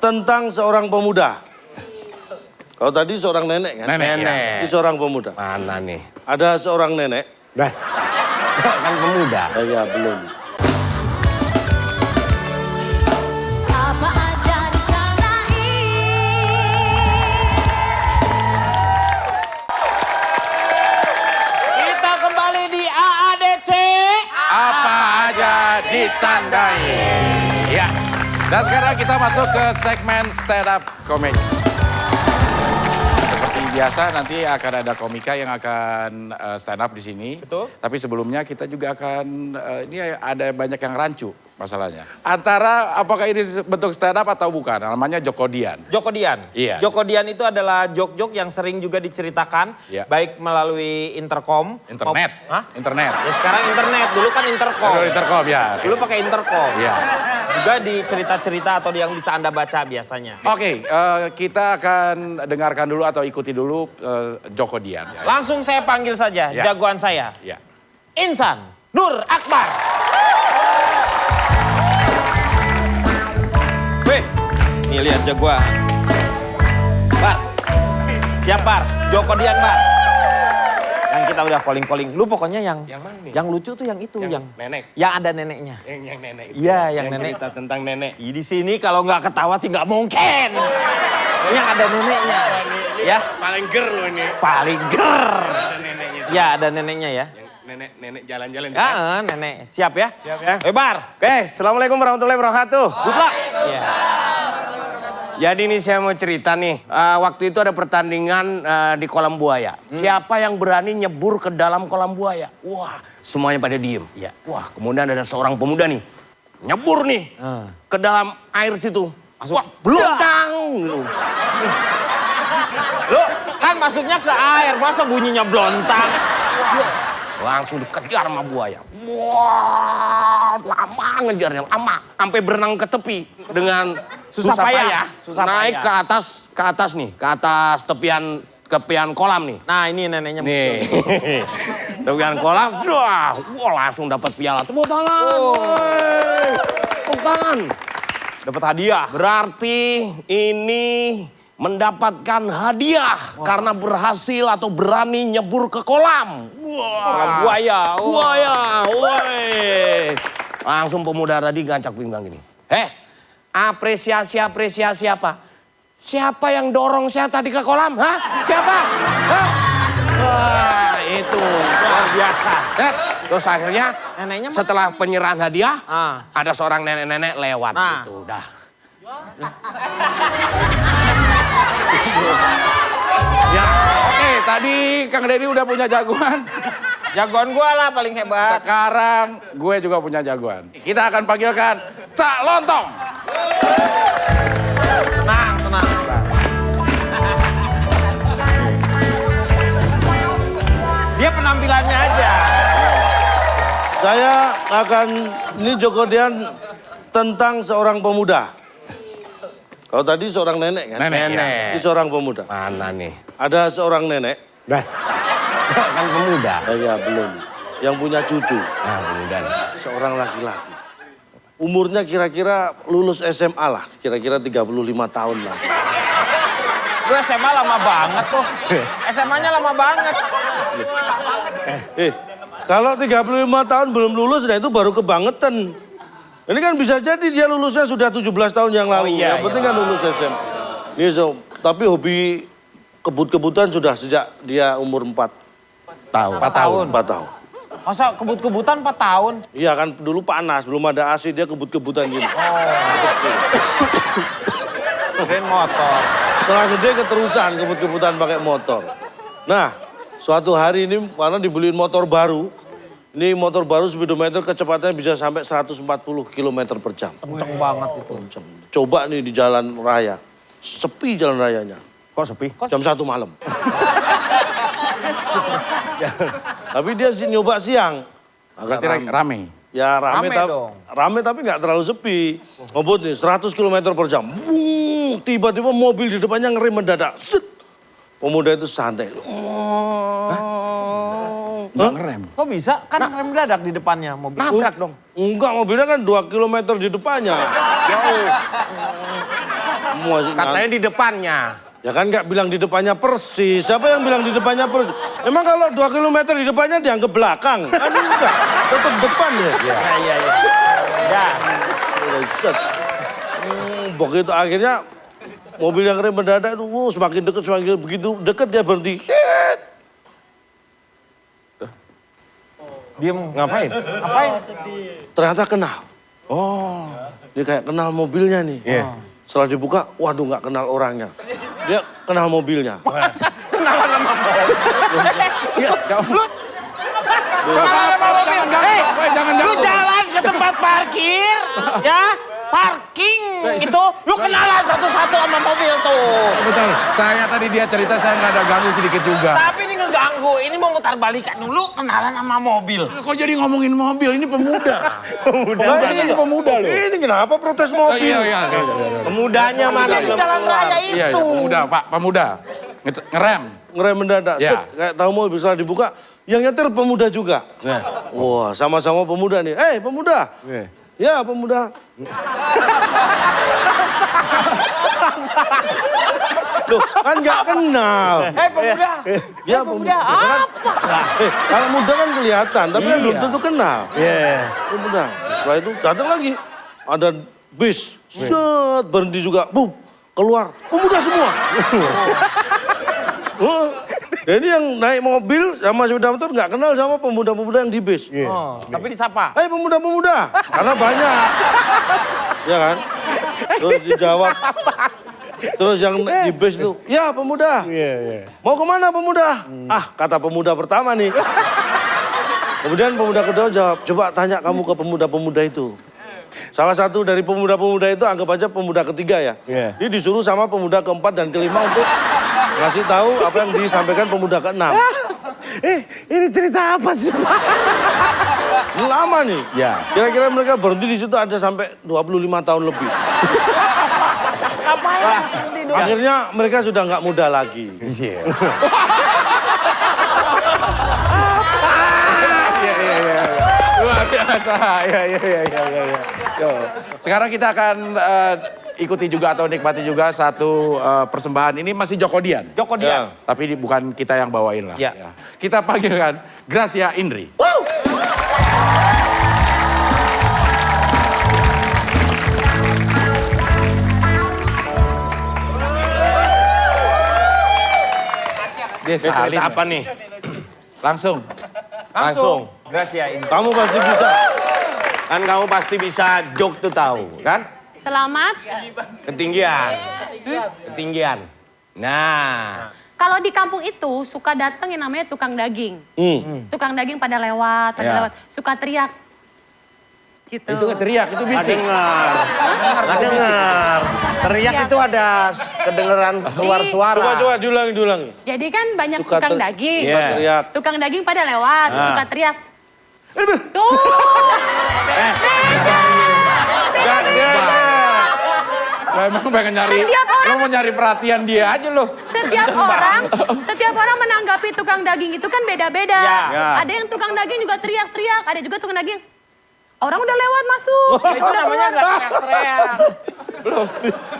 tentang seorang pemuda. Kalau tadi seorang nenek kan? Nenek. Ini seorang pemuda. Mana nih? Ada seorang nenek. Dah. Kan pemuda. Ya belum. Apa aja Kita kembali di AADC. Apa aja dicandai. Ya. Dan sekarang kita masuk ke segmen stand up comedy. Seperti biasa nanti akan ada komika yang akan stand up di sini. Betul. Tapi sebelumnya kita juga akan ini ada banyak yang rancu masalahnya. Antara apakah ini bentuk stand up atau bukan? Namanya Jokodian. Jokodian. Iya. Jokodian itu adalah jok-jok yang sering juga diceritakan. Iya. Baik melalui intercom. Internet. Hah? Internet. Ya sekarang internet. Dulu kan intercom. Kalau intercom ya. Dulu pakai intercom. Iya. Juga di cerita-cerita atau yang bisa Anda baca biasanya. Oke, kita akan dengarkan dulu atau ikuti dulu Jokodian. Langsung saya panggil saja Ya. jagoan saya. Ya. Insan Nur Akbar. Weh, nih lihat jagoan. Bar, siap Bar, Jokodian Bar. Yang kita udah calling-calling. Lu pokoknya yang mana nih? yang lucu tuh yang itu. Yang nenek. Yang ada neneknya. Yang nenek itu. Iya, yang nenek. cerita tentang nenek. Ih, di sini kalau nggak ketawa sih nggak mungkin. Yang ada neneknya. Ya, Paling ger loh ini. paling ger. Ada neneknya itu. Ya, ada neneknya ya. Nenek jalan-jalan. Ya, nenek. Siap ya? Siap ya. Bar. Oke, assalamualaikum warahmatullahi wabarakatuh. Good luck. Iya. Jadi ini saya mau cerita nih, waktu itu ada pertandingan di kolam buaya. Siapa yang berani nyebur ke dalam kolam buaya? Wah, semuanya pada diem. Iya. Wah, kemudian ada seorang pemuda nih, nyebur nih ke dalam air situ. Wah, belutang gitu. Lu kan masuknya ke air, masa bunyinya blontang? Langsung dikejar sama buaya. Wah, lama ngejarnya, lama. Sampai berenang ke tepi dengan susah payah. Susah Naik payah. ke atas nih, ke atas tepian kolam nih. Nah, ini neneknya. Nih, tepian kolam, wah, langsung dapat piala. Tepuk tangan, woi. Tepuk tangan. Dapat hadiah. Berarti ini mendapatkan hadiah karena berhasil atau berani nyebur ke kolam. Kolam Wah, buaya. Oh. buaya, woi. Langsung pemuda tadi gancak pinggang gini. Apresiasi apa? Siapa yang dorong saya tadi ke kolam? Hah? Siapa? Hah? Wah, itu. Luar biasa. Terus akhirnya Neneknya mana? setelah penyerahan hadiah, Ah. ada seorang nenek-nenek lewat Nah. gitu. Udah. Ya, oke. Tadi Kang Deddy udah punya jagoan. Jagoan gua lah paling hebat. Sekarang gue juga punya jagoan. Kita akan panggilkan Cak Lontong. Tenang, tenang. Dia penampilannya aja. Saya akan, ini Jokodian tentang seorang pemuda. Kalau tadi seorang nenek kan? Nenek. Ini seorang pemuda. Mana nih? Ada seorang nenek. Dah. Kan pemuda. Ya belum. Yang punya cucu. Nah, pemuda nih. Seorang laki-laki. Umurnya kira-kira lulus SMA lah. Kira-kira 35 tahun lah. Gue SMA lama banget tuh. SMA-nya lama banget. Kalau 35 tahun belum lulus, nah itu baru kebangetan. Ini kan bisa jadi dia lulusnya sudah 17 tahun yang lalu. iya, Yang penting kan lulus SMA. Ini tapi hobi kebut-kebutan sudah sejak dia umur 4 tahun. 4 tahun. 4 tahun. Masa kebut-kebutan 4 tahun? Iya kan dulu panas, belum ada AC, dia kebut-kebutan gini. Keren motor. Setelah gede keterusan kebut-kebutan pakai motor. Nah, suatu hari ini karena dibeliin motor baru. Ini motor baru speedometer kecepatannya bisa sampai 140 km per jam. Kenceng banget itu. Kenceng. Coba nih di jalan raya. Sepi jalan rayanya. Kok sepi? Jam 1 malam. Tapi dia nyoba siang. Agak Berarti rame. Ya rame, Rame dong. rame tapi nggak terlalu sepi. Ngebut nih 100 km per jam. Wuh, tiba-tiba mobil di depannya ngerem mendadak. Set. Pemuda itu santai. Nggak ngerem. Kok bisa? Kan rem dadak di depannya mobil. Nabrak dong. Enggak, mobilnya kan 2 km di depannya. Jauh. Masih Katanya di depannya. Ya kan nggak bilang di depannya persis. Siapa yang bilang di depannya persis? Emang kalau 2 kilometer di depannya dianggap belakang? Kan enggak, tetap depan ya. Iya. Ya. Set. Begitu akhirnya mobil yang rem mendadak itu semakin dekat, semakin begitu dekat dia berhenti. Set. Dia ngapain? Ternyata kenal. Dia kayak kenal mobilnya nih. Setelah dibuka, waduh nggak kenal orangnya. Dia kenal mobilnya. Kenalan sama mobil. Jangan Lu jalan ke tempat parkir, ya, parking itu, lu kenalan satu-satu sama mobil tuh. Betul. Saya tadi dia cerita saya nggak ada ganggu sedikit juga. Tapi ini ngeganggu, ini mau mutar balikan dulu, kenalan sama mobil. Kok jadi ngomongin mobil? Ini pemuda. Ini pemuda loh. Ini kenapa protes mobil? Iya. Pemudanya mana di jalan raya Iya, itu? pemuda, Pak, pemuda. Ngerem. Ngerem mendadak, Ya. set, kayak tahu mobil setelah dibuka, yang nyetir pemuda juga. Wah, sama-sama pemuda nih. Hei, pemuda. Ya, pemuda. Loh, kan nggak kenal. Pemuda. Ya, pemuda. Apa? Kalau muda kan kelihatan, tapi kan belum tentu kenal. Pemuda. Setelah itu datang lagi. Ada bis. Set, berhenti juga. Bum, keluar. Pemuda semua. Jadi yang naik mobil sama sepeda motor nggak kenal sama pemuda-pemuda yang di bis. Tapi disapa. Hei pemuda-pemuda, karena banyak. Ya kan? Terus dijawab. Terus yang di bis itu, ya pemuda. Mau kemana pemuda? Ah, kata pemuda pertama nih. Kemudian pemuda kedua jawab, coba tanya kamu ke pemuda-pemuda itu. Salah satu dari pemuda-pemuda itu anggap aja pemuda ketiga ya. Dia disuruh sama pemuda keempat dan kelima untuk ngasih tahu apa yang disampaikan pemuda keenam. Ini cerita apa sih, Pak? Ini lama nih. Ya. Kira-kira mereka berhenti di situ ada sampai 25 tahun lebih. Akhirnya mereka sudah nggak muda lagi. Iya. Luar biasa. Iya. Sekarang kita akan ikuti juga atau nikmati juga satu persembahan. Ini masih Joko Dian. Joko Dian. Tapi ini bukan kita yang bawain lah. Ya. Ya. Kita panggilkan Gracia Indri. Dia salin. Cerita apa nih? Langsung. Gracia ini. Kamu pasti bisa. Kan kamu pasti bisa joke tuh tahu, kan? Selamat. Ketinggian. Nah. Kalau di kampung itu suka datang yang namanya tukang daging. Tukang daging pada lewat. Suka teriak. Gitu. Itu teriak, itu bisik. Nggak dengar. Teriak itu ada kedengeran keluar suara. Coba diulangi. Jadi kan banyak Suka tukang ter- daging. Suka teriak. Tukang daging pada lewat, suka teriak. Tuh. Lah, emang pengen nyari, Setiap orang- lo mau nyari perhatian dia aja lo. Setiap orang menanggapi tukang daging itu kan beda-beda. Ya. Ada yang tukang daging juga teriak-teriak, ada juga tukang daging. Orang udah lewat masuk. Itu namanya nggak teriak-teriak.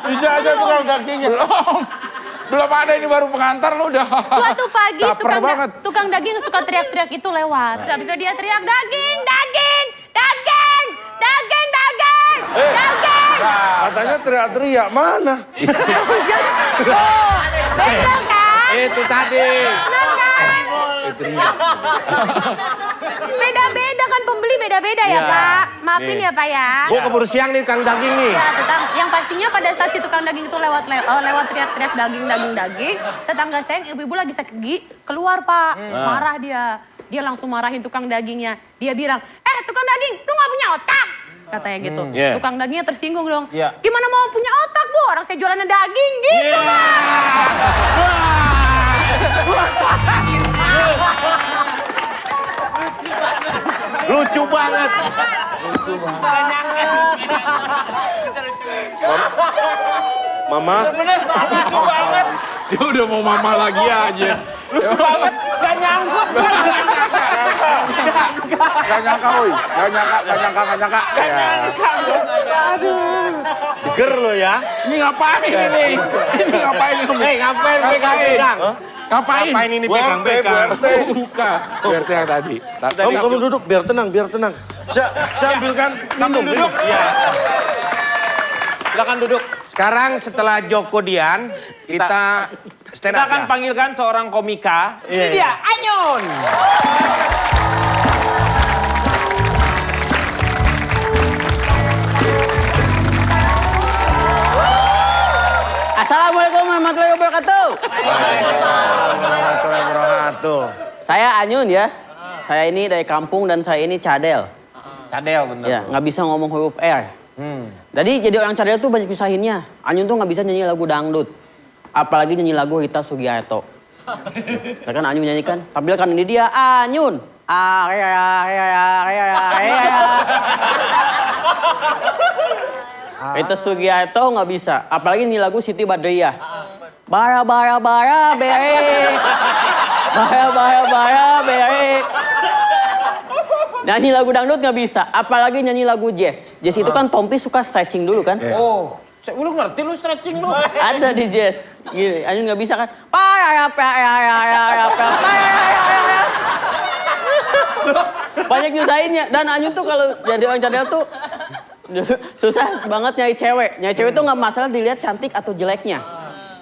Bisa aja tukang dagingnya. Belum ada, ini baru pengantar lo udah. Suatu pagi caper banget. tukang daging suka teriak-teriak itu lewat. Habis itu dia teriak daging, daging, daging, daging, daging, daging. Katanya teriak-teriak, mana? Oh, bener kan? Itu tadi. Bener kan? Beda-beda kan pembeli beda-beda ya Iya. Pak. Maafin Nih. ya Pak ya. Gua keburu siang nih Kang Daging nih. Ya, yang pastinya pada saat si tukang daging itu lewat teriak-teriak daging, tetangga saya yang ibu-ibu lagi sakit gigi keluar Pak, marah dia. Dia langsung marahin tukang dagingnya. Dia bilang, tukang daging, lu nggak punya otak? Katanya gitu. Yeah. Tukang dagingnya tersinggung dong. Yeah. Gimana mau punya otak Bu? Orang saya jualannya daging gitu. Lucu banget. Mama, Lucu banget. Dia udah mau mama lagi aja. Lucu banget. Gak nyangkut. Gak nyangka, woi. Gak nyangka. Ya. Ger lo ya. Ini ngapain ini? Ini ngapain ini? Ngapain pegang-pegang? Ngapain? Ngapain ini pegang-pegang? Buka. BRT yang tadi. Kamu duduk, biar tenang. Saya ambilkan minum. Duduk. Iya. Silakan duduk. Sekarang setelah Joko Dian, kita stand Kita up akan ya. panggilkan seorang komika. Iya, Ini dia, Anyun. Assalamualaikum warahmatullahi wabarakatuh. Warahmatullahi wabarakatuh. Saya Anyun ya. Saya ini dari kampung dan saya ini cadel. Cadel bener. Ya, nggak bisa ngomong huruf R. Jadi orang cadel tuh banyak pisahinnya. Anyun tuh nggak bisa nyanyi lagu dangdut. Apalagi nyanyi lagu Rita Sugiarto. Ya kan Anyun nyanyikan. Tampilkan ini dia Anyun. Rita Sugiarto nggak bisa. Apalagi nyanyi lagu Siti Badriah. Bara bara bara bere. Bara bara bara bere. Nyanyi lagu dangdut nggak bisa, apalagi nyanyi lagu jazz. Jazz itu kan Tompi suka stretching dulu kan? Oh, lu ngerti lu stretching lu. Ada di jazz. Gini, Anyun nggak bisa kan? Banyak nyusahinnya. Dan Anyun tuh kalau jadi orang cadel tuh susah banget nyari cewek. Nyari cewek tuh nggak masalah dilihat cantik atau jeleknya,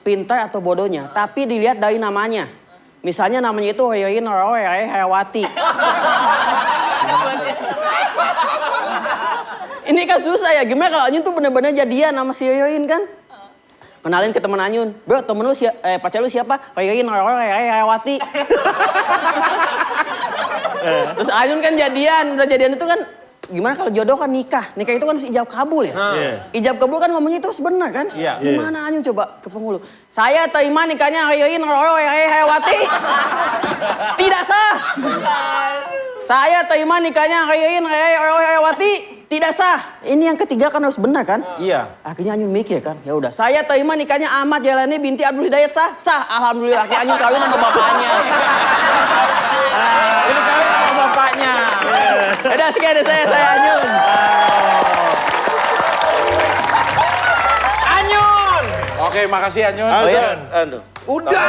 pintar atau bodohnya, tapi dilihat dari namanya. Misalnya namanya itu Ririn Herawati. Ini kan susah ya, gimana kalau Anyun tuh bener-bener jadian sama si Ririn kan? Kenalin ke teman Anyun, bro temen lu pacar lu siapa? Ririn Herawati. Terus Anyun kan jadian, udah jadian itu kan gimana kalau jodoh kan nikah itu kan ijab kabul ya. Ijab kabul kan ngomongnya itu sebenar kan. Gimana Anyun coba ke penghulu? Saya terima nikahnya Ririn Herawati. Tidak sah. Saya terima nikahnya Ririn Herawati. Tidak sah. Ini yang ketiga kan harus benar kan? Iya. Akhirnya Anyun mikir kan, ya udah. Saya terima nikahnya Ahmad Jalani binti Abdul Hidayat sah. Sah. Alhamdulillah. Akhirnya Anyun kawin sama bapaknya. Ini kawin sama bapaknya. Udah sekian dari saya Anyun. Anyun. Oke, makasih Anyun. Udah.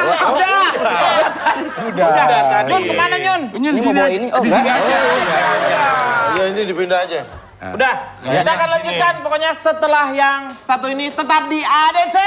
Udah tadi. Nyun kemana Nyun? Nyun Ini sini mau bawa aja. ini? Oh, Di sini enggak. aja. Ya ini dipindah aja. Udah, kita akan lanjutkan pokoknya setelah yang satu ini tetap di ADC.